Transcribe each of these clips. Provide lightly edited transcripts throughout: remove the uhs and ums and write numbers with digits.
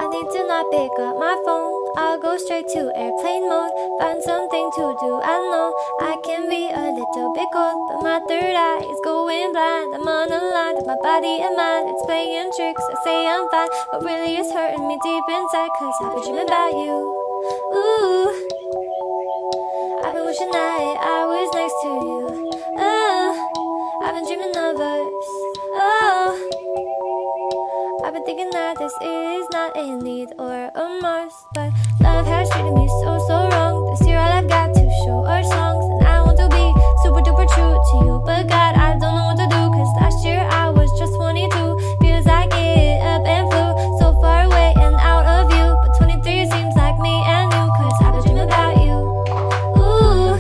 I need to not pick up my phone. I'll go straight to airplane mode. Find something to do. I know I can be a little bit cold, but my third eye is going blind. I'm unaligned with my body and mind. It's playing tricks. I say I'm fine, but really it's hurting me deep inside. Cause I've been dreaming about you. Ooh, I've been wishing that I was next to you. Oh, I've been dreaming of us. Oh, I've been thinking that this is not a need or a must, but love has treated me so wrong. This year all I've got to show are songs, and I want to be super duper true to you, but God, I don't know what to do. Cause last year I was just 22. Feels like it up and flew so far away and out of you, but 23 seems like me and you. Cause I've been dreaming about you. Ooh,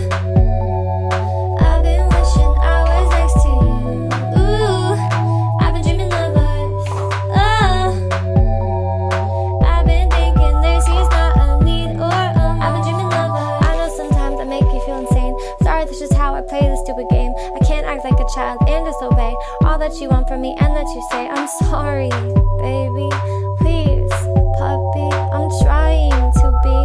I've been wishing I was next to you. Ooh, I've been dreaming of us. Oh, I've been thinking this is not a need or a must. I've been dreaming of us. I know sometimes I make you feel insane. Sorry, that's just how I play this stupid game. I can't act like a child and disobey all that you want from me and that you say. I'm sorry, baby. Please, puppy. I'm trying to be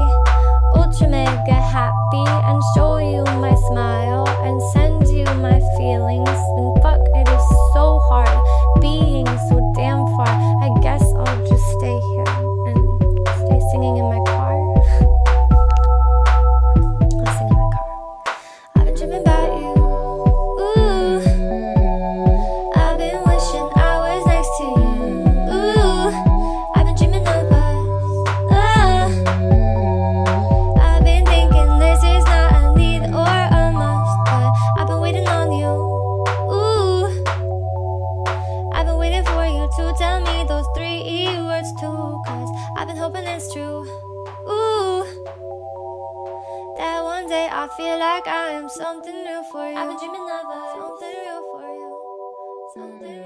ultra mega happy and show you my smile and send you my feelings. And fuck, it is so hard being so damn far. I guess I'll just stay here and stay singing in my car. I'll sing in my car. I've been dreaming about you. Ooh, I've been wishing I was next to you. Ooh, I've been dreaming of us. Oh, I've been thinking this is not a need or a must, but I've been waiting on you. Ooh, I've been waiting for you to tell me those 3 words too. Cause I've been hoping it's true. Ooh, that one day I feel like I am something real for you. I've been dreaming of us. Something real for you. Something